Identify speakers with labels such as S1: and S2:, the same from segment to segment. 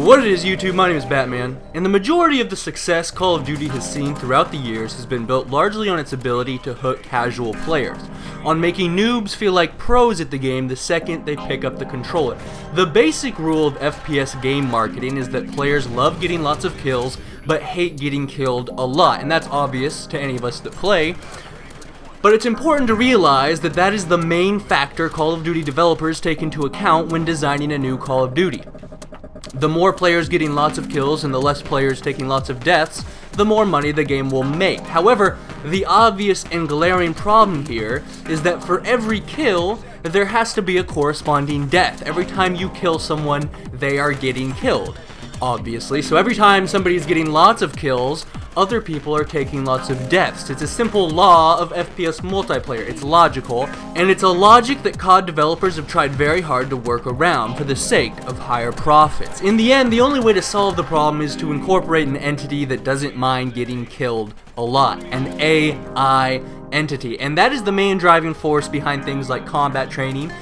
S1: What it is, YouTube, my name is Batman, and the majority of the success Call of Duty has seen throughout the years has been built largely on its ability to hook casual players, on making noobs feel like pros at the game the second they pick up the controller. The basic rule of FPS game marketing is that players love getting lots of kills, but hate getting killed a lot, and that's obvious to any of us that play. But it's important to realize that that is the main factor Call of Duty developers take into account when designing a new Call of Duty. The more players getting lots of kills and the less players taking lots of deaths, the more money the game will make. However, the obvious and glaring problem here is that for every kill, there has to be a corresponding death. Every time you kill someone, they are getting killed, obviously. So every time somebody's getting lots of kills, other people are taking lots of deaths. It's a simple law of FPS multiplayer. It's logical, and it's a logic that COD developers have tried very hard to work around for the sake of higher profits. In the end, the only way to solve the problem is to incorporate an entity that doesn't mind getting killed a lot, an AI entity, and that is the main driving force behind things like combat training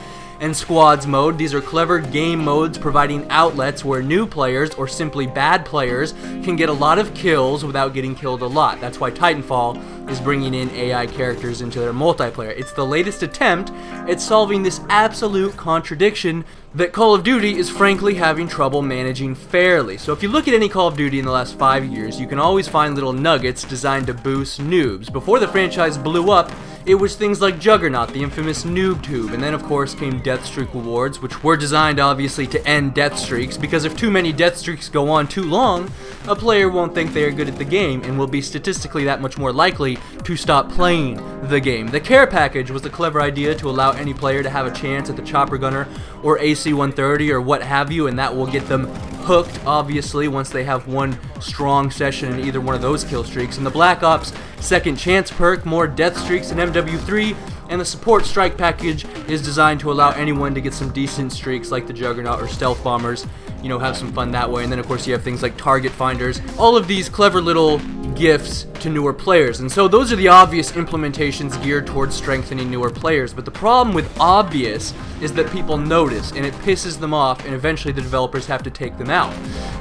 S1: and squads mode. These are clever game modes providing outlets where new players, or simply bad players, can get a lot of kills without getting killed a lot. That's why Titanfall is bringing in AI characters into their multiplayer. It's the latest attempt at solving this absolute contradiction that Call of Duty is frankly having trouble managing fairly. So if you look at any Call of Duty in the last 5 years, you can always find little nuggets designed to boost noobs. Before the franchise blew up, it was things like Juggernaut, the infamous noob tube, and then of course came death streak rewards, which were designed obviously to end death streaks, because if too many death streaks go on too long, a player won't think they are good at the game and will be statistically that much more likely to stop playing the game. The care package was a clever idea to allow any player to have a chance at the chopper gunner or AC-130 or what have you, and that will get them hooked, obviously, once they have one strong session in either one of those kill streaks. And the Black Ops second chance perk, more death streaks in MW3, and the support strike package is designed to allow anyone to get some decent streaks like the Juggernaut or stealth bombers, you know, have some fun that way. And then of course you have things like target finders, all of these clever little gifts to newer players. And so those are the obvious implementations geared towards strengthening newer players. But the problem with obvious is that people notice and it pisses them off, and eventually the developers have to take them out.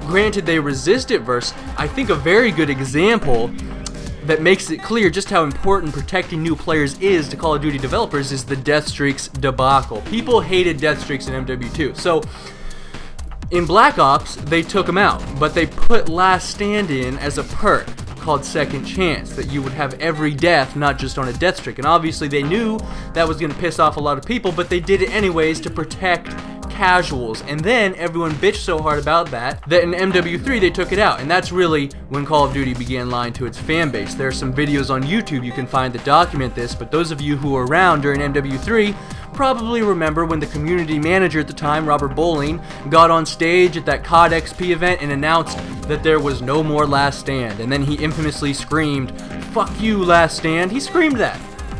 S1: Granted, they resist it versus, I think a very good example that makes it clear just how important protecting new players is to Call of Duty developers is the death streaks debacle. People hated death streaks in MW2. So in Black Ops, they took them out, but they put Last Stand in as a perk called Second Chance, that you would have every death, not just on a death streak. And obviously they knew that was going to piss off a lot of people, but they did it anyways to protect casuals. And then everyone bitched so hard about that in MW3 they took it out, and that's really when Call of Duty began lying to its fan base. There are some videos on YouTube you can find that document this, but those of you who were around during MW3 probably remember when the community manager at the time, Robert Bowling, got on stage at that COD XP event and announced that there was no more Last Stand, and then he infamously screamed, "Fuck you, Last Stand." He screamed that,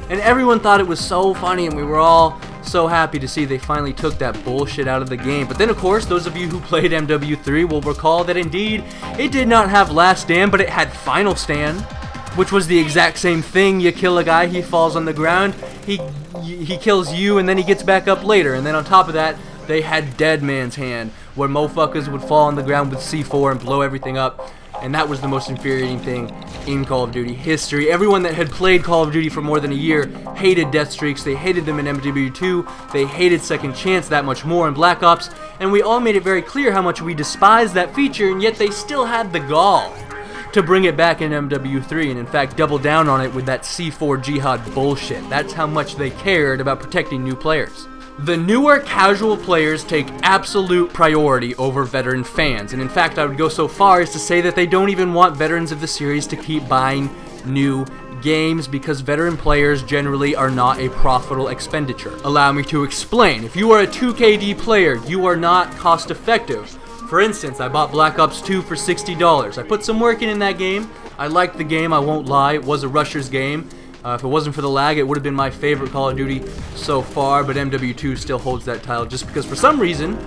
S1: and everyone thought it was so funny, and we were all so happy to see they finally took that bullshit out of the game. But then of course, those of you who played MW3 will recall that indeed it did not have Last Stand, but it had Final Stand, which was the exact same thing. You kill a guy, he falls on the ground, he kills you, and then he gets back up later. And then on top of that, they had Dead Man's Hand, where motherfuckers would fall on the ground with C4 and blow everything up. And that was the most infuriating thing in Call of Duty history. Everyone that had played Call of Duty for more than a year hated death streaks. They hated them in MW2. They hated Second Chance that much more in Black Ops. And we all made it very clear how much we despised that feature, and yet they still had the gall to bring it back in MW3, and in fact double down on it with that C4 Jihad bullshit. That's how much they cared about protecting new players. The newer casual players take absolute priority over veteran fans, and in fact I would go so far as to say that they don't even want veterans of the series to keep buying new games, because veteran players generally are not a profitable expenditure. Allow me to explain. If you are a 2KD player, you are not cost effective. For instance, I bought Black Ops 2 for $60. I put some work in that game. I liked the game, I won't lie. It was a rusher's game. If it wasn't for the lag, it would have been my favorite Call of Duty so far, but MW2 still holds that title just because for some reason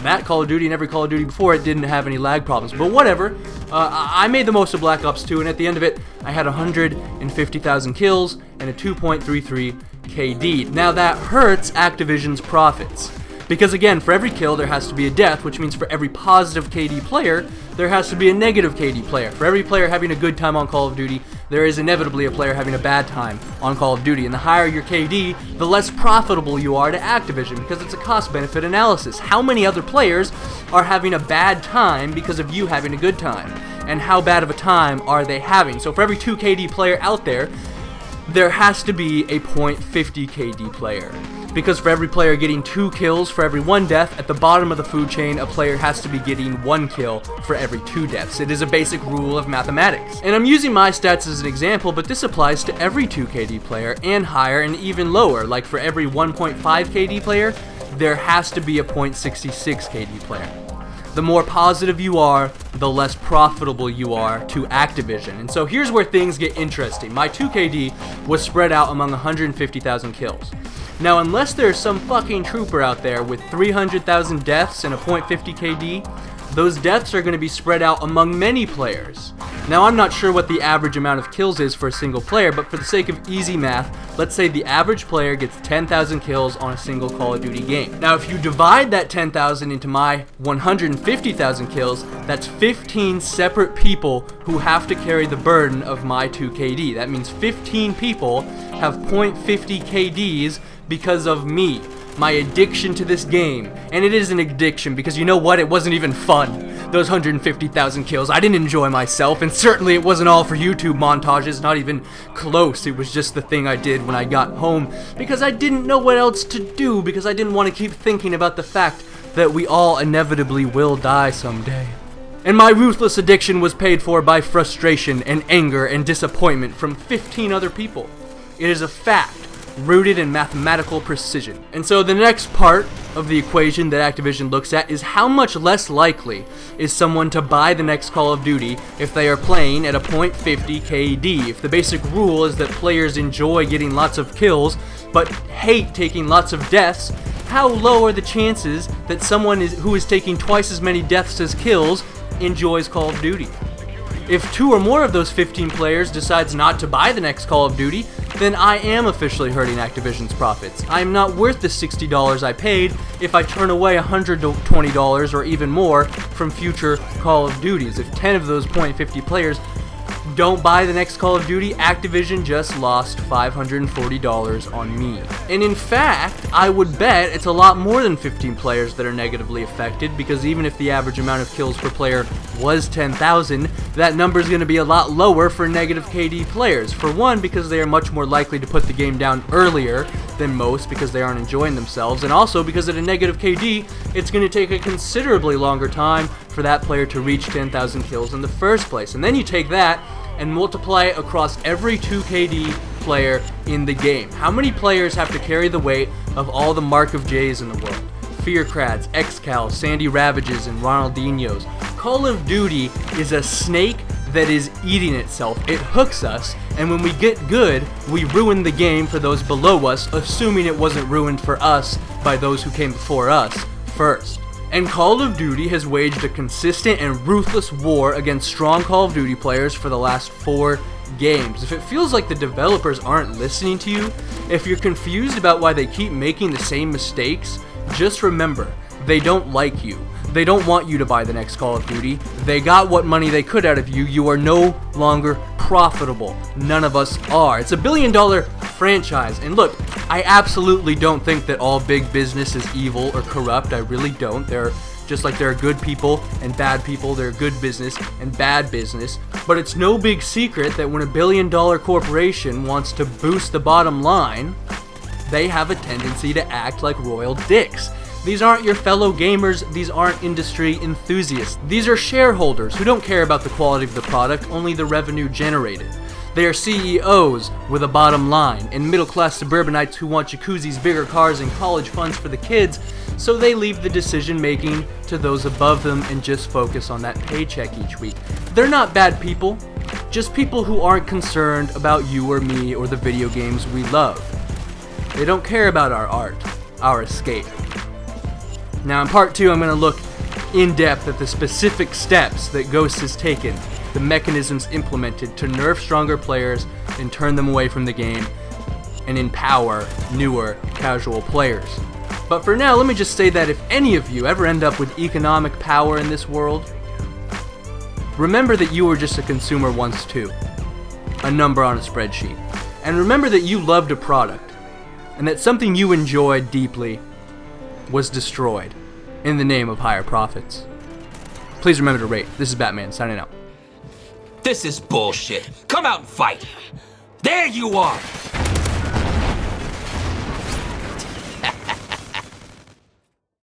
S1: that Call of Duty and every Call of Duty before it didn't have any lag problems. But whatever, I made the most of Black Ops 2, and at the end of it, I had 150,000 kills and a 2.33 KD. Now that hurts Activision's profits. Because again, for every kill there has to be a death, which means for every positive KD player, there has to be a negative KD player. For every player having a good time on Call of Duty, there is inevitably a player having a bad time on Call of Duty. And the higher your KD, the less profitable you are to Activision, because it's a cost-benefit analysis. How many other players are having a bad time because of you having a good time? And how bad of a time are they having? So for every 2 KD player out there, there has to be a .50 KD player. Because for every player getting 2 kills for every 1 death, at the bottom of the food chain, a player has to be getting 1 kill for every 2 deaths. It is a basic rule of mathematics. And I'm using my stats as an example, but this applies to every 2 KD player and higher and even lower. Like for every 1.5 KD player, there has to be a .66 KD player. The more positive you are, the less profitable you are to Activision. And so here's where things get interesting. My 2KD was spread out among 150,000 kills. Now, unless there's some fucking trooper out there with 300,000 deaths and a .50 KD, those deaths are going to be spread out among many players. Now, I'm not sure what the average amount of kills is for a single player, but for the sake of easy math, let's say the average player gets 10,000 kills on a single Call of Duty game. Now, if you divide that 10,000 into my 150,000 kills, that's 15 separate people who have to carry the burden of my 2KD. That means 15 people have .50 KDs because of me, my addiction to this game. And it is an addiction because you know what? It wasn't even fun. Those 150,000 kills, I didn't enjoy myself, and certainly it wasn't all for YouTube montages, not even close. It was just the thing I did when I got home because I didn't know what else to do, because I didn't want to keep thinking about the fact that we all inevitably will die someday. And my ruthless addiction was paid for by frustration and anger and disappointment from 15 other people. It is a fact, rooted in mathematical precision. And so the next part of the equation that Activision looks at is how much less likely is someone to buy the next Call of Duty if they are playing at a .50 KD. If the basic rule is that players enjoy getting lots of kills but hate taking lots of deaths, how low are the chances that someone who is taking twice as many deaths as kills enjoys Call of Duty? If 2 or more of those 15 players decides not to buy the next Call of Duty, then I am officially hurting Activision's profits. I am not worth the $60 I paid if I turn away $120 or even more from future Call of Duties. If 10 of those .50 players don't buy the next Call of Duty, Activision just lost $540 on me. And in fact, I would bet it's a lot more than 15 players that are negatively affected, because even if the average amount of kills per player was 10,000, that number is going to be a lot lower for negative KD players. For one, because they are much more likely to put the game down earlier than most because they aren't enjoying themselves, and also because at a negative KD, it's going to take a considerably longer time for that player to reach 10,000 kills in the first place. And then you take that and multiply it across every 2KD player in the game. How many players have to carry the weight of all the Mark of J's in the world? Fearcrads, Xcal, Sandy Ravages, and Ronaldinhos. Call of Duty is a snake that is eating itself. It hooks us, and when we get good, we ruin the game for those below us, assuming it wasn't ruined for us by those who came before us first. And Call of Duty has waged a consistent and ruthless war against strong Call of Duty players for the last 4 games. If it feels like the developers aren't listening to you, if you're confused about why they keep making the same mistakes, just remember, they don't like you. They don't want you to buy the next Call of Duty. They got what money they could out of you. You are no longer profitable. None of us are. It's a $1 billion franchise. And look, I absolutely don't think that all big business is evil or corrupt. I really don't. They're just like there are good people and bad people. There are good business and bad business. But it's no big secret that when a $1 billion corporation wants to boost the bottom line, they have a tendency to act like royal dicks. These aren't your fellow gamers, these aren't industry enthusiasts. These are shareholders who don't care about the quality of the product, only the revenue generated. They are CEOs with a bottom line, and middle-class suburbanites who want jacuzzis, bigger cars, and college funds for the kids, so they leave the decision-making to those above them and just focus on that paycheck each week. They're not bad people, just people who aren't concerned about you or me or the video games we love. They don't care about our art, our escape. Now in part 2, I'm going to look in depth at the specific steps that Ghost has taken, the mechanisms implemented to nerf stronger players and turn them away from the game and empower newer casual players. But for now, let me just say that if any of you ever end up with economic power in this world, remember that you were just a consumer once too. A number on a spreadsheet. And remember that you loved a product, and that something you enjoyed deeply was destroyed in the name of higher profits. Please remember to rate. This is Batman, signing out.
S2: This is bullshit. Come out and fight. There you are.